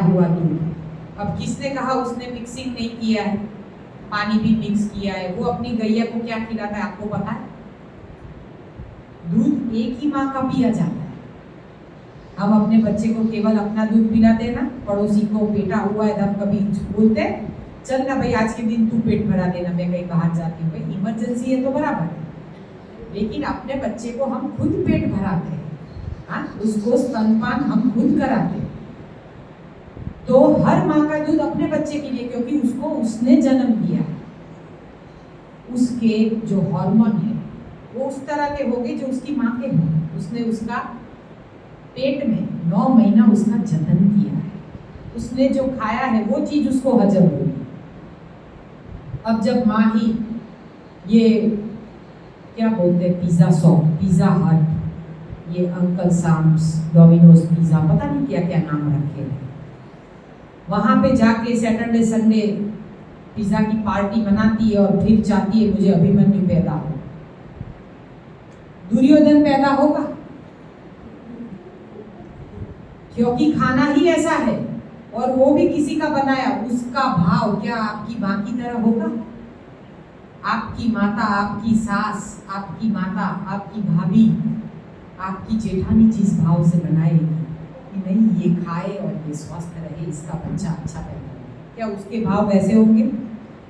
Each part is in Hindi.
हुआ दूध। अब किसने कहा उसने मिक्सिंग नहीं किया है, पानी भी मिक्स किया है। वो अपनी गैया को क्या खिलाता है आपको पता है? दूध एक ही माँ का पिया जाता है। हम अपने बच्चे को केवल अपना दूध पिलाते हैं ना, पड़ोसी को पेटा हुआ है हम कभी बोलते चल ना भाई आज के दिन तू पेट भरा देना, मैं कहीं बाहर जाती हूँ, भाई इमरजेंसी है तो बराबर है। लेकिन अपने बच्चे को हम खुद पेट भराते हैं, हाँ, उसको स्तनपान हम खुद कराते हैं। तो हर माँ का दूध अपने बच्चे के लिए, क्योंकि उसको उसने जन्म दिया है। उसके जो हार्मोन है वो उस तरह के होंगे जो उसकी माँ के हों। उसने उसका पेट में 9 महीना उसका जतन किया है, उसने जो खाया है वो चीज उसको हजम होगी। अब जब माँ ही ये क्या बोलते हैं, पिज़्ज़ा शॉप, पिज़्ज़ा हट, ये अंकल साम्स, डोमिनोज पिज़्ज़ा, पता नहीं क्या क्या नाम रखे हैं, वहाँ पे जाके सैटरडे संडे पिज़्ज़ा की पार्टी मनाती है और फिर चाहती है मुझे अभिमन्यु पैदा हो, दुर्योधन पैदा होगा, क्योंकि खाना ही ऐसा है और वो भी किसी का बनाया। उसका भाव क्या आपकी माँ की तरह होगा? आपकी माता, आपकी सास, आपकी माता, आपकी भाभी, आपकी जेठानी जिस भाव से बनाएगी कि नहीं ये खाए और ये स्वस्थ रहे, इसका बच्चा अच्छा पैदा हो, क्या उसके भाव वैसे होंगे?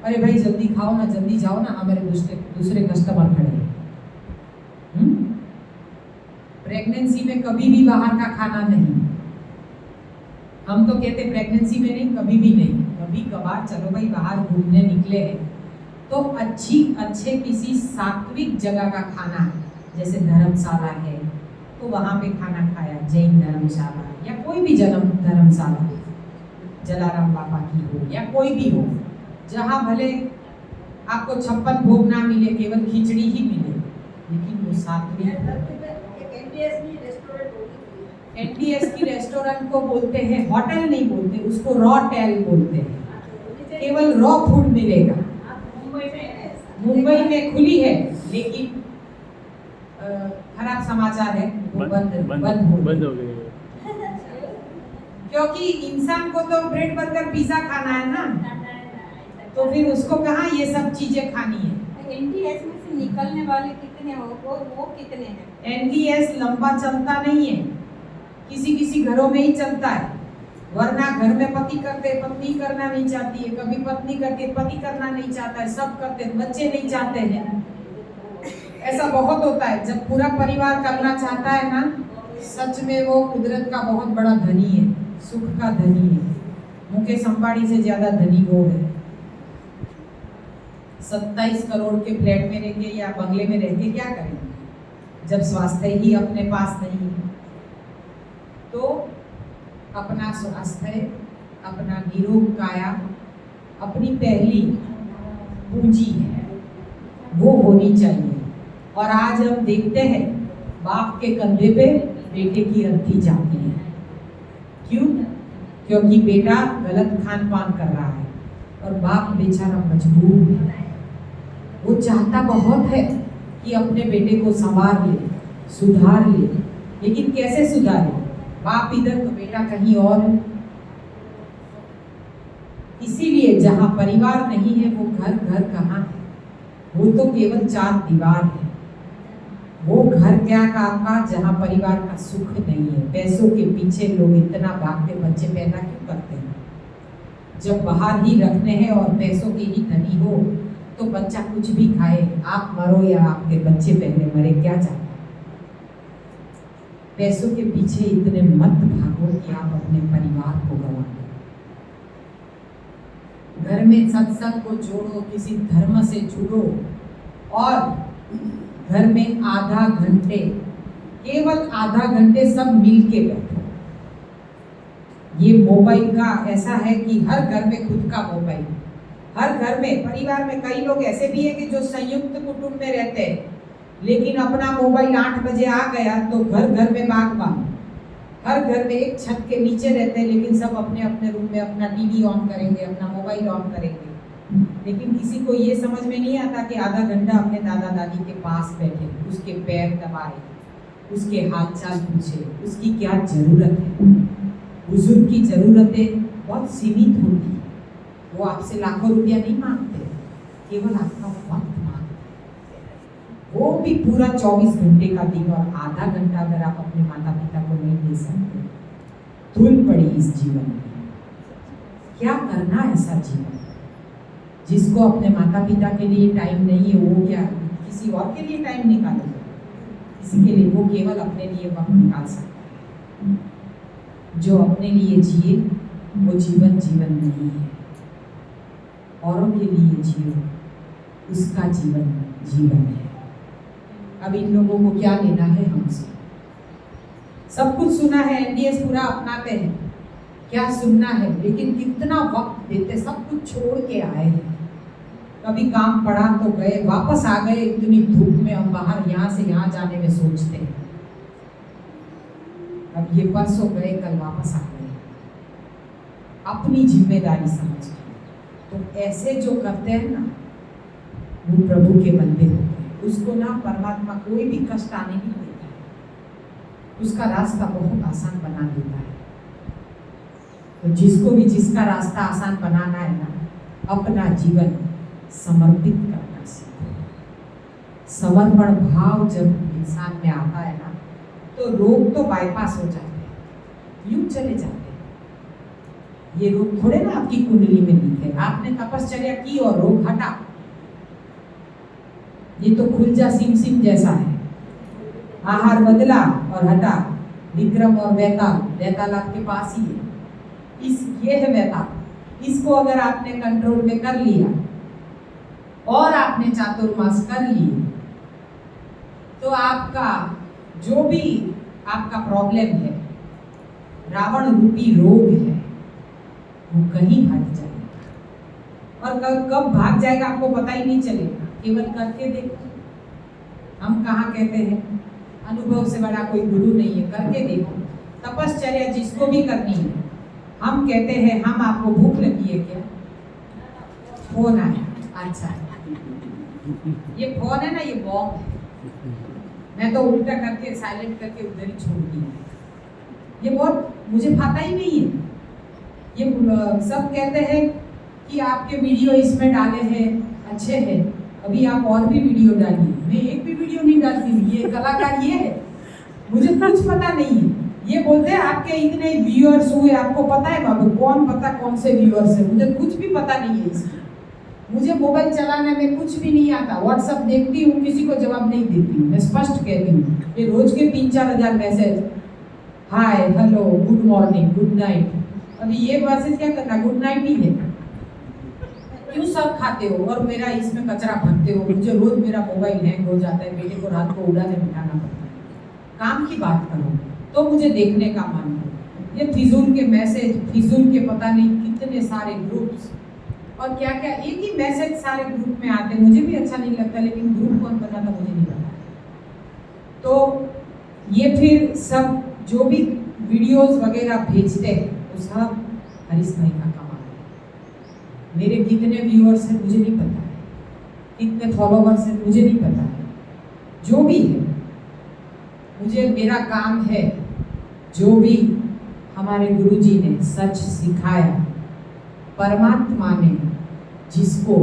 अरे भाई जल्दी खाओ ना, जल्दी जाओ ना, हमारे दूसरे कस्टमर खड़े हैं। प्रेगनेंसी में कभी भी बाहर का खाना नहीं। हम तो कहते प्रेगनेंसी में नहीं, कभी भी नहीं, कभी कभार चलो भाई बाहर घूमने निकले हैं तो अच्छे किसी सात्विक जगह का खाना, जैसे धर्मशाला है तो वहाँ पे खाना खाया, जैन धर्मशाला या कोई भी धर्मशाला, जलाराम बाबा की हो या कोई भी हो, जहाँ भले आपको 56 भोग ना मिले, केवल खिचड़ी ही मिले, लेकिन वो सात्विक। एनडीएस की रेस्टोरेंट को बोलते हैं, होटल नहीं बोलते उसको, रॉ टेल बोलते हैं, केवल रॉ फूड मिलेगा। मुंबई में खुली है लेकिन खराब समाचार है, वो बंद हो गई क्योंकि इंसान को तो ब्रेड बर्गर पिज्जा खाना है ना, तो फिर उसको कहाँ ये सब चीजें खानी है। एनडीएस में से निकलने वाले कितने हो और वो कितने हैं? एनडीएस लंबा चलता नहीं है, किसी घरों में ही चलता है, वरना घर में पति करते, पत्नी करना नहीं चाहती है, कभी पत्नी करती है, पति करना नहीं चाहता है, सब करते, बच्चे नहीं चाहते हैं। ऐसा बहुत होता है। जब पूरा परिवार करना चाहता है ना, सच में वो कुदरत का बहुत बड़ा धनी है, सुख का धनी है। मुकेश अंबानी से ज्यादा धनी वो है। 27 करोड़ के फ्लैट में रह के या बंगले में रह के क्या करेंगे जब स्वास्थ्य ही अपने पास नहीं है। तो अपना स्वास्थ्य, अपना निरोग काया अपनी पहली पूंजी है, वो होनी चाहिए। और आज हम देखते हैं बाप के कंधे पे बेटे की अर्थी जाती है। क्यों? क्योंकि बेटा गलत खान पान कर रहा है और बाप बेचारा मजबूर है। वो चाहता बहुत है कि अपने बेटे को संवार ले, सुधार ले, लेकिन कैसे सुधारे? बाप इधर तो बेटा कहीं और है। इसीलिए जहाँ परिवार नहीं है वो घर कहाँ है? वो तो केवल 4 दीवार है। वो घर क्या का आपका जहाँ परिवार का सुख नहीं है। पैसों के पीछे लोग इतना भागते, बच्चे पैदा क्यों करते हैं? जब बाहर ही रखने हैं और पैसों के ही धनी हो तो बच्चा कुछ भी खाए, आप मरो या आपके बच्चे पहले मरे, क्या चाहते? पैसों के पीछे इतने मत भागो कि आप अपने परिवार को गवा दो। घर में सत्संग को जोड़ो, किसी धर्म से जुड़ो और घर में आधा घंटे, केवल आधा घंटे सब मिल के बैठो। ये मोबाइल का ऐसा है कि हर घर में खुद का मोबाइल, हर घर में, परिवार में कई लोग ऐसे भी है कि जो संयुक्त कुटुंब में रहते हैं, लेकिन अपना मोबाइल 8 बजे आ गया तो घर में बाग, हर घर में एक छत के नीचे रहते हैं, लेकिन सब अपने अपने रूम में अपना टीवी ऑन करेंगे, अपना मोबाइल ऑन करेंगे। लेकिन किसी को ये समझ में नहीं आता कि आधा घंटा अपने दादा दादी के पास बैठे, उसके पैर दबाए, उसके हाल चाल पूछे, उसकी क्या जरूरत है, बुजुर्ग की ज़रूरतें बहुत सीमित होती है। वो आपसे लाखों रुपया नहीं मांगते, केवल आपका वक्त मांगते। वो भी पूरा 24 घंटे का दिन और आधा घंटा अगर आप अपने माता पिता को नहीं दे सकते, धूल पड़ी इस जीवन में। क्या करना ऐसा जीवन जिसको अपने माता पिता के लिए टाइम नहीं है, वो क्या किसी और के लिए टाइम निकालेगा? किसी के लिए वो केवल अपने लिए वक्त निकाल सकता है। जो अपने लिए जिए वो जीवन जीवन नहीं है, औरों के लिए जिए उसका जीवन जीवन है। अब इन लोगों को क्या लेना है हमसे? सब कुछ सुना है, एनडीएस पूरा अपनाते हैं, क्या सुनना है, लेकिन कितना वक्त देते, सब कुछ छोड़ के आए हैं। कभी काम पड़ा तो गए, वापस आ गए। इतनी धूप में हम बाहर यहाँ से यहाँ जाने में सोचते हैं, अब ये परसों गए कल वापस आ गए, अपनी जिम्मेदारी समझ के। तो ऐसे जो करते हैं ना, वो प्रभु के बंदे होते हैं। उसको ना परमात्मा कोई भी कष्ट आने नहीं देता है, उसका रास्ता बहुत आसान बना देता है। तो जिसको भी जिसका रास्ता आसान बनाना है ना, अपना जीवन समर्पित करना सीखो। समर्पण भाव जब इंसान में आता है ना, तो रोग तो बाईपास हो जाते हैं, यूं चले जाते हैं। ये रोग थोड़े ना आपकी कुंडली में लिखे, आपने तपश्चर्या की और रोग हटा। ये तो खुल जा सिम सिम जैसा है, आहार बदला और हटा। विक्रम और वैताल, वैताल आपके पास ही है, ये है वैताल। इसको अगर आपने कंट्रोल में कर लिया और आपने चातुर्मास कर लिए, तो आपका जो भी आपका प्रॉब्लम है, रावण रूपी रोग है, वो कहीं हट जाएगा। और कब भाग जाएगा आपको पता ही नहीं चलेगा, केवल करके देखो। हम कहाँ कहते हैं अनुभव से बड़ा कोई गुरु नहीं है, करके देखो। तपश्चर्या जिसको भी करनी है, हम कहते हैं हम आपको भूख लगी है क्या? फोन आया, अच्छा ये फोन है ना, ये बॉम्ब है। मैं तो उल्टा करके साइलेंट करके उधर ही छोड़ दी। ये बहुत मुझे पता ही नहीं है। ये सब कहते हैं कि आपके वीडियो इसमें डाले हैं अच्छे हैं, अभी आप और भी वीडियो डालिए। मैं एक भी वीडियो नहीं डालती हूँ, ये कलाकार ये है, मुझे कुछ पता नहीं है। ये बोलते हैं आपके इतने व्यूअर्स हुए, आपको पता है बाबू? कौन पता कौन से व्यूअर्स है, मुझे कुछ भी पता नहीं है इसकी। मुझे मोबाइल चलाने में कुछ भी नहीं आता, व्हाट्सएप देखती हूँ, किसी को जवाब नहीं देती हूँ, मैं स्पष्ट कहती हूँ। ये रोज के 3-4 हज़ार message, hi hello good morning good night, अभी ये मैसेज क्या करना, गुड नाइट ही है। क्यों सब खाते हो और मेरा इसमें कचरा भरते हो? मुझे रोज मेरा मोबाइल हैंग हो जाता है, बेटे को रात को उड़ाने बिठाना पड़ता है। काम की बात करो तो मुझे देखने का मन हो। ये फिजूल के मैसेज, फिजूल के पता नहीं कितने सारे ग्रुप्स और क्या क्या, एक ही मैसेज सारे ग्रुप में आते, मुझे भी अच्छा नहीं लगता, लेकिन ग्रुप कौन बनाता मुझे नहीं पता। तो ये फिर सब जो भी वीडियोस वगैरह भेजते हैं, वो सब हरीश भाई का कमाल है। मेरे कितने व्यूअर्स हैं मुझे नहीं पता है, कितने फॉलोवर्स हैं मुझे नहीं पता है। जो भी है, मुझे मेरा काम है, जो भी हमारे गुरुजी ने सच सिखाया, परमात्मा ने जिसको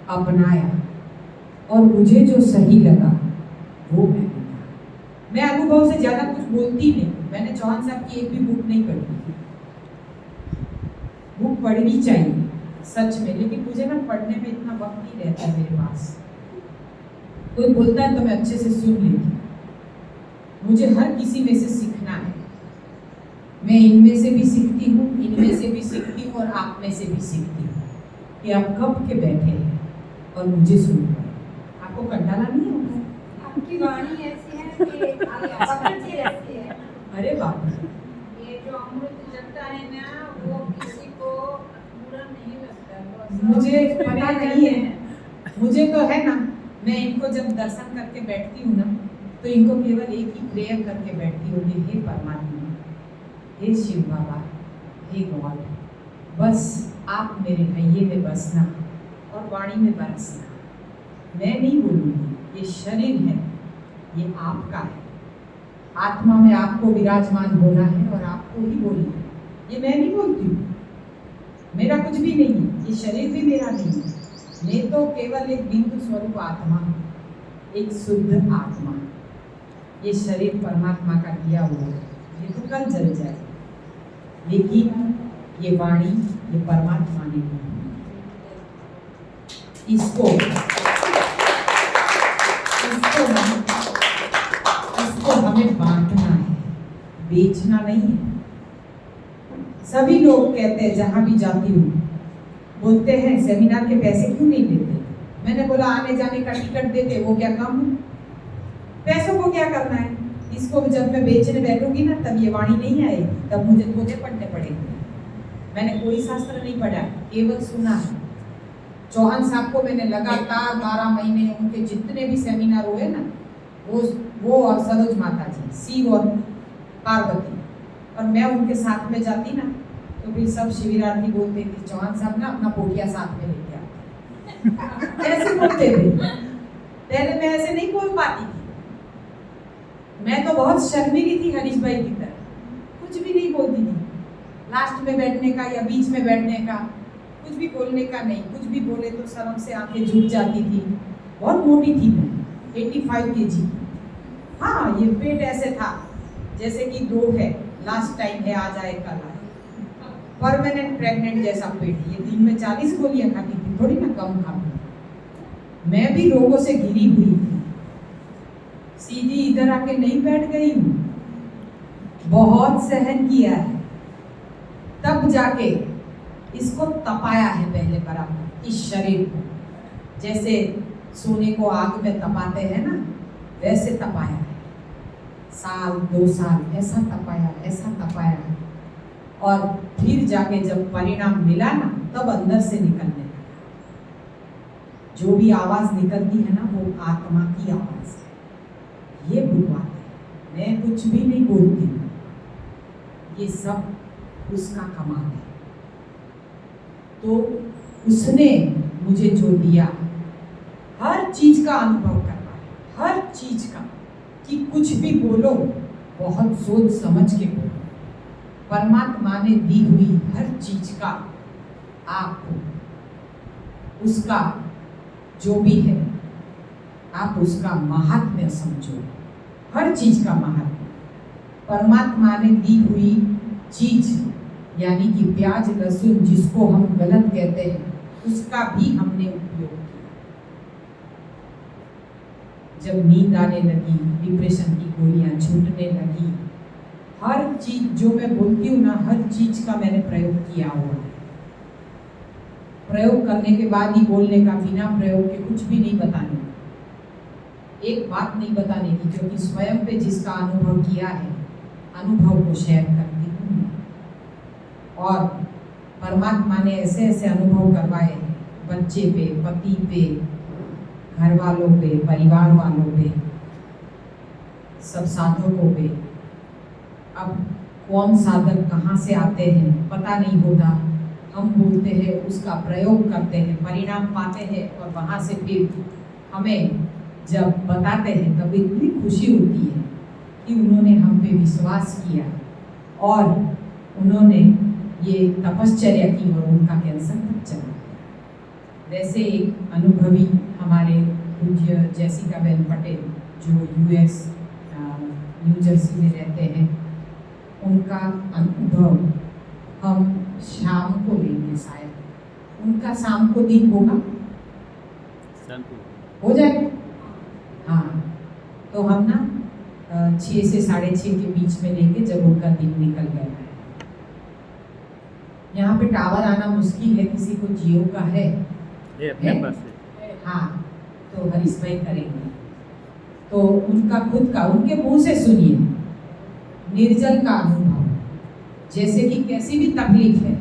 अपनाया और मुझे जो सही लगा वो मैंने कहा। मैं अनुभव से ज़्यादा कुछ बोलती नहीं। मैंने चौहान साहब की एक भी बुक नहीं पढ़ी। बुक पढ़नी चाहिए सच में, लेकिन मुझे ना पढ़ने में इतना वक्त नहीं रहता मेरे पास। कोई बोलता है तो मैं अच्छे से सुन लेती हूँ। मुझे हर किसी में से सीखना है। मैं इनमें से भी सीखती हूँ, इनमें से भी सीखती हूँ और आप में से भी सीखती हूँ कि आप कब के बैठे हैं और मुझे सुन रहे हैं। आपको कंटाला नहीं होता? आपकी वाणी ऐसी है कि आप पकड़ती रहती है। अरे बाप रे, ये जो अमृत जलता है ना, वो किसी को बुरा नहीं लगता। मुझे पता नहीं है, मुझे तो है ना, मैं इनको जब दर्शन करके बैठती हूँ ना, तो इनको केवल एक ही प्रेयर करके बैठती हूँ कि हे परमात्मा, हे शिव बाबा, हे गॉड, बस आप मेरे हइये में बसना और वाणी में बरसना। मैं नहीं बोलूँगी, ये शरीर है, ये आपका है। आत्मा में आपको विराजमान होना है और आपको ही बोलना है। ये मैं नहीं बोलती हूँ, मेरा कुछ भी नहीं है, ये शरीर भी मेरा नहीं है। मैं तो केवल एक बिंदु स्वरूप आत्मा हूँ, एक शुद्ध आत्मा। ये शरीर परमात्मा का दिया हुआ है, ये तो कल जल जाए, लेकिन ये वाणी ये परमात्मा ने दी। इसको हमें बांटना है, बेचना नहीं है। सभी लोग कहते हैं, जहां भी जाती हूँ बोलते हैं सेमिनार के पैसे क्यों नहीं देते। मैंने बोला आने जाने का टिकट देते, वो क्या कम है? पैसों को क्या करना है? इसको जब मैं बेचने बैठूंगी ना, तब ये वाणी नहीं आएगी, तब मुझे धोखे पढ़ने पड़ेंगे। मैंने कोई शास्त्र नहीं पढ़ा, केवल सुना है। चौहान साहब को मैंने लगातार 12 महीने उनके जितने भी सेमिनार हुए ना, वो और सरोज माता जी, शिव और पार्वती, और मैं उनके साथ में जाती ना, तो फिर सब शिविरार्थी बोलते थे चौहान साहब ना अपना पोटिया साथ में लेके आते। ऐसे बोलते थे। पहले मैं ऐसे नहीं बोल पाती थी, मैं तो बहुत शर्मीली थी हरीश भाई की तरह, कुछ भी नहीं बोलती थी। लास्ट में बैठने का या बीच में बैठने का, कुछ भी बोलने का नहीं। कुछ भी बोले तो शर्म से आंखें झुक जाती थी। बहुत मोटी थी मैं, 85 kg। हाँ, ये पेट ऐसे था जैसे कि 2 है, लास्ट टाइम है, आज आए कल आए। परमानेंट प्रेग्नेंट जैसा पेट। ये दिन में 40 गोलियां खाती थी, थोड़ी ना कम खाती। मैं भी रोगों से घिरी हुई थी, सीधी इधर आके नहीं बैठ गई हूँ, बहुत सहन किया है, तब जाके इसको तपाया है पहले बराबर, इस शरीर को। जैसे सोने को आग में तपाते हैं ना, वैसे तपाया है। साल 2 साल ऐसा तपाया है। और फिर जाके जब परिणाम मिला ना, तब अंदर से निकलने लगा। जो भी आवाज निकलती है ना, वो आत्मा की आवाज है। ये बुलवाते हैं, मैं कुछ भी नहीं बोलती हूँ, ये सब उसका कमाल है। तो उसने मुझे जो दिया, हर चीज का अनुभव करवाया, हर चीज का, कि कुछ भी बोलो बहुत सोच समझ के बोलो। परमात्मा ने दी हुई हर चीज का आप उसका जो भी है, आप उसका महात्म्य समझो। हर चीज का महात्म्य परमात्मा ने दी हुई चीज, यानी कि प्याज लहसुन जिसको हम गलत कहते हैं, उसका भी हमने उपयोग किया। जब नींद आने लगी, डिप्रेशन की गोलियां छूटने लगी, हर चीज जो मैं बोलती हूँ ना, हर चीज का मैंने प्रयोग किया हुआ है। प्रयोग करने के बाद ही बोलने का, बिना प्रयोग के कुछ भी नहीं बताने का। एक बात नहीं बताने की, क्योंकि स्वयं पे जिसका अनुभव किया है, अनुभव को शेयर करती हूँ। और परमात्मा ने ऐसे ऐसे अनुभव करवाए हैं, बच्चे पे, पति पे, घर वालों पे, परिवार वालों पे, सब साधकों पे। अब कौन साधक कहाँ से आते हैं पता नहीं होता, हम बोलते हैं, उसका प्रयोग करते हैं, परिणाम पाते हैं, और वहाँ से फिर हमें जब बताते हैं तब इतनी खुशी होती है कि उन्होंने हम पे विश्वास किया और उन्होंने ये तपश्चर्या की और उनका कैंसर तक चला। वैसे एक अनुभवी हमारे पूज्य जैसिका बेन पटेल, जो US न्यू जर्सी में रहते हैं, उनका अनुभव हम शाम को लेंगे। शायद उनका शाम को दिन होगा, हो जाएगा। हाँ, तो हम ना 6 से 6:30 के बीच में लेंगे, जब उनका दिन निकल गया है। यहाँ पे टावर आना मुश्किल है, किसी को जियो का है? अपने पास है। हाँ, तो हरीश भाई करेंगे। तो उनका खुद का, उनके मुंह से सुनिए निर्जल का अनुभव। जैसे कि कैसी भी तकलीफ है,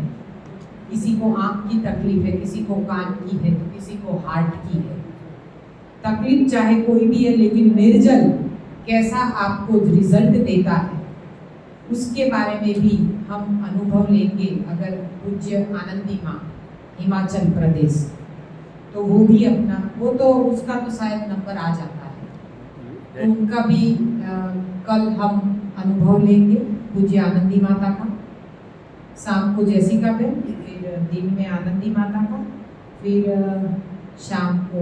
किसी को आँख की तकलीफ है, किसी को कान की है, तो किसी को हार्ट की है। तकलीफ चाहे कोई भी है, लेकिन निर्जल कैसा आपको रिजल्ट देता है, उसके बारे में भी हम अनुभव लेंगे। अगर पूज्य आनंदी माँ हिमाचल प्रदेश, तो वो भी अपना, वो तो उसका तो शायद नंबर आ जाता है, तो उनका भी कल हम अनुभव लेंगे, पूज्य आनंदी माता का। शाम को जैसिका बहन, फिर दिन में आनंदी माता का, फिर शाम को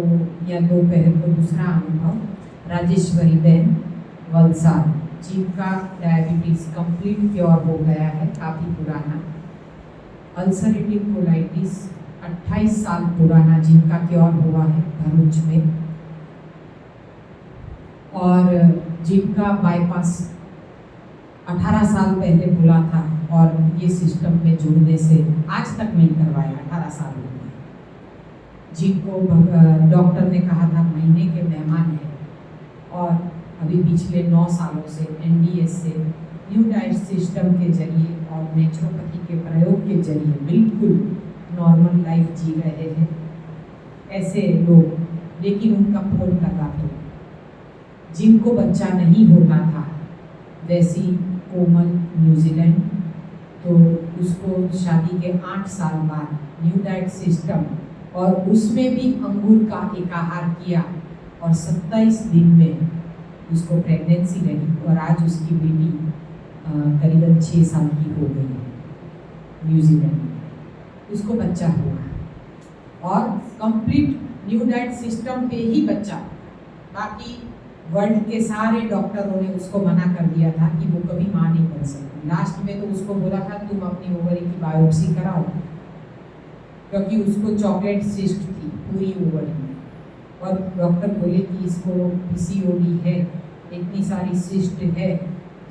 या दोपहर को दूसरा अनुभव राजेश्वरी बहन वलसाड, जिनका डायबिटीज कंप्लीट क्योर हो गया है, काफ़ी पुराना। अल्सरेटिव कोलाइटिस 28 साल पुराना, जिनका क्योर हुआ है भरूच में। और जिनका बाईपास 18 साल पहले बोला था और ये सिस्टम में जुड़ने से आज तक नहीं करवाया, 18 साल हो गए। जिनको डॉक्टर ने कहा था महीने के मेहमान हैं, और अभी पिछले 9 सालों से NDS से न्यू डाइट सिस्टम के जरिए और नेचुरोपैथी के प्रयोग के जरिए बिल्कुल नॉर्मल लाइफ जी रहे हैं ऐसे लोग। लेकिन उनका फोन लगा तो जिनको बच्चा नहीं होता था, वैसी कोमल न्यूजीलैंड, तो उसको शादी के 8 साल बाद न्यू डाइट सिस्टम और उसमें भी अंगूर का एक आहार किया और 27 दिन में उसको प्रेगनेंसी रही और आज उसकी बेटी करीबन 6 साल की हो गई है न्यूजीलैंड में, उसको बच्चा हुआ और कंप्लीट न्यू डाइट सिस्टम पे ही बच्चा। बाकी वर्ल्ड के सारे डॉक्टरों ने उसको मना कर दिया था कि वो कभी माँ नहीं बन सकती। लास्ट में तो उसको बोला था तुम अपनी ओवरी की बायोप्सी कराओ, क्योंकि उसको चॉकलेट सिस्ट थी पूरी ओवरी में, और डॉक्टर बोले कि इसको PCOD है, इतनी सारी सिस्ट है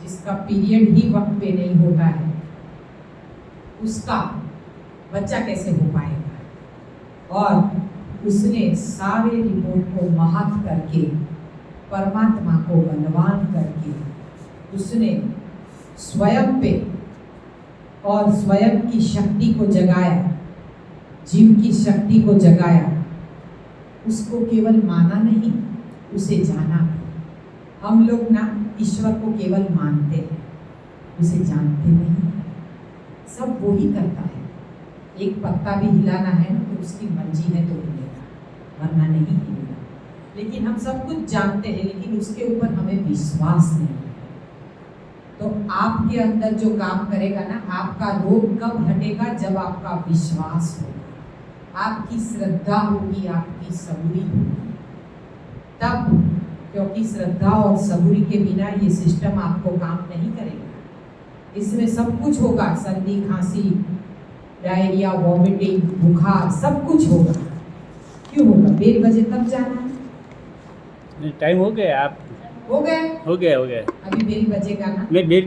जिसका पीरियड ही वक्त पे नहीं होता है, उसका बच्चा कैसे हो पाएगा। और उसने सारे रिपोर्ट को महत्व करके, परमात्मा को बलवान करके, उसने स्वयं पे और स्वयं की शक्ति को जगाया, जीव की शक्ति को जगाया। उसको केवल माना नहीं, उसे जाना। हम लोग ना ईश्वर को केवल मानते हैं, उसे जानते नहीं। सब वो ही करता है। एक पत्ता भी हिलाना है ना तो उसकी मर्जी है तो हिलेगा, वरना नहीं हिलेगा। लेकिन हम सब कुछ जानते हैं, लेकिन उसके ऊपर हमें विश्वास नहीं है। तो आपके अंदर जो काम करेगा ना, आपका रोग कब हटेगा? जब आपका विश्वास होगा, आपकी श्रद्धा होगी, आपकी सबूरी होगी, तब। क्योंकि श्रद्धा और सबूरी के बिना ये सिस्टम आपको काम नहीं करेगा। इसमें सब कुछ होगा, सर्दी, खांसी, डायरिया, वॉमिटिंग, बुखार, सब कुछ होगा। क्यों होगा? 1:30 बजे तक जाना है। टाइम हो गया, आप हो गए? हो गया अभी 1:30 बजेगा ना। मैं